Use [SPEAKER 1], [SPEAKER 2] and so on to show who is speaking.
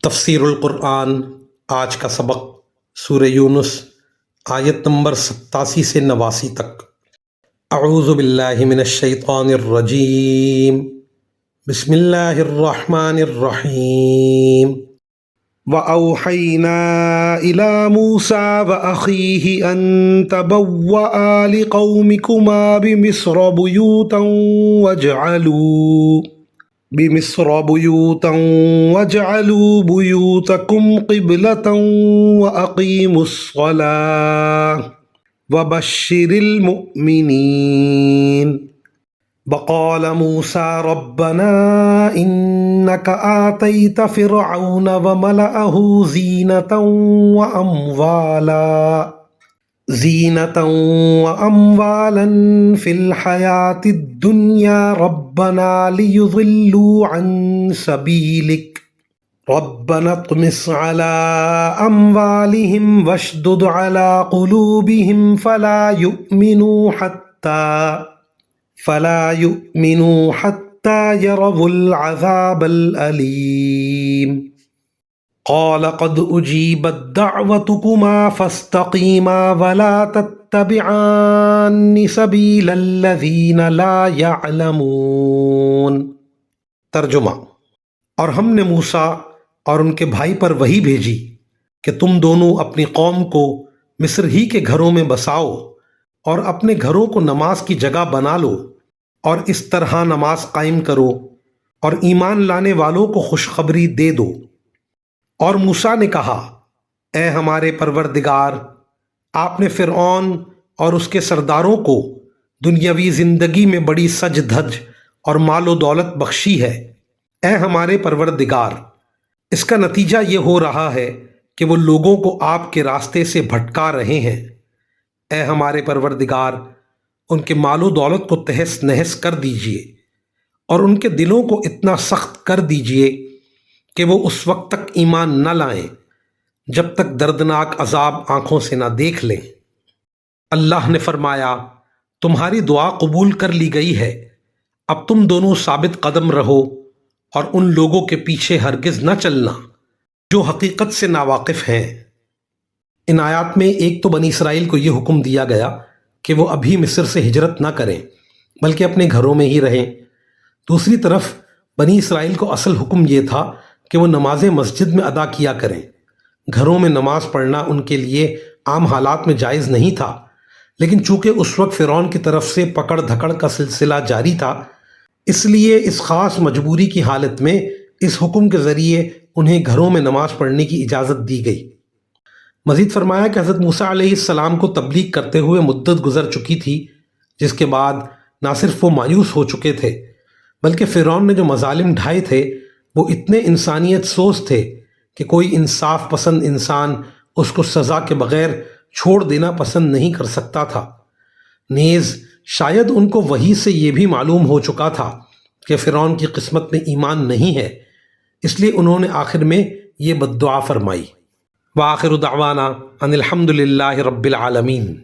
[SPEAKER 1] تفسیر القرآن آج کا سبق سورہ یونس آیت نمبر 87 سے 89 تک۔ اعوذ باللہ من الشیطان الرجیم، بسم اللہ الرحمن الرحیم۔ وَأَوْحَيْنَا إِلَى مُوسَىٰ وَأَخِيهِ أَن تَبَوَّآ لِقَوْمِكُمَا بِمِصْرَ بُيُوتًا وَاجْعَلُوا بُيُوتَكُمْ قِبْلَةً وَأَقِيمُوا الصَّلَاةَ وَبَشِّرِ الْمُؤْمِنِينَ۔ وقال موسى ربنا إنك آتيت فرعون وملأه زينة وأموالا في الحياة الدنيا ربنا ليضلوا عن سبيلك ربنا اطمس على أموالهم واشدد على قلوبهم فلا يؤمنوا حتى يروا العذاب الأليم قال قد أجيبت دعوتكما فاستقيما ولا تتبعان سبيل الذين لا يعلمون۔ ترجمہ: اور ہم نے موسیٰ اور ان کے بھائی پر وحی بھیجی کہ تم دونوں اپنی قوم کو مصر ہی کے گھروں میں بساؤ اور اپنے گھروں کو نماز کی جگہ بنا لو اور اس طرح نماز قائم کرو اور ایمان لانے والوں کو خوشخبری دے دو۔ اور موسیٰ نے کہا، اے ہمارے پروردگار، آپ نے فرعون اور اس کے سرداروں کو دنیاوی زندگی میں بڑی سج دھج اور مال و دولت بخشی ہے۔ اے ہمارے پروردگار، اس کا نتیجہ یہ ہو رہا ہے کہ وہ لوگوں کو آپ کے راستے سے بھٹکا رہے ہیں۔ اے ہمارے پروردگار، ان کے مال و دولت کو تہس نہس کر دیجئے اور ان کے دلوں کو اتنا سخت کر دیجئے کہ وہ اس وقت تک ایمان نہ لائیں جب تک دردناک عذاب آنکھوں سے نہ دیکھ لیں۔ اللہ نے فرمایا، تمہاری دعا قبول کر لی گئی ہے، اب تم دونوں ثابت قدم رہو اور ان لوگوں کے پیچھے ہرگز نہ چلنا جو حقیقت سے ناواقف ہیں۔ ان آیات میں ایک تو بنی اسرائیل کو یہ حکم دیا گیا کہ وہ ابھی مصر سے ہجرت نہ کریں بلکہ اپنے گھروں میں ہی رہیں۔ دوسری طرف بنی اسرائیل کو اصل حکم یہ تھا کہ وہ نمازیں مسجد میں ادا کیا کریں۔ گھروں میں نماز پڑھنا ان کے لیے عام حالات میں جائز نہیں تھا، لیکن چونکہ اس وقت فرعون کی طرف سے پکڑ دھکڑ کا سلسلہ جاری تھا، اس لیے اس خاص مجبوری کی حالت میں اس حکم کے ذریعے انہیں گھروں میں نماز پڑھنے کی اجازت دی گئی۔ مزید فرمایا کہ حضرت موسیٰ علیہ السلام کو تبلیغ کرتے ہوئے مدت گزر چکی تھی، جس کے بعد نہ صرف وہ مایوس ہو چکے تھے بلکہ فرعون نے جو مظالم ڈھائے تھے وہ اتنے انسانیت سوز تھے کہ کوئی انصاف پسند انسان اس کو سزا کے بغیر چھوڑ دینا پسند نہیں کر سکتا تھا۔ نیز شاید ان کو وحی سے یہ بھی معلوم ہو چکا تھا کہ فرعون کی قسمت میں ایمان نہیں ہے، اس لیے انہوں نے آخر میں یہ بد دعا فرمائی۔ وآخر دعوانا ان الحمد للہ رب العالمین۔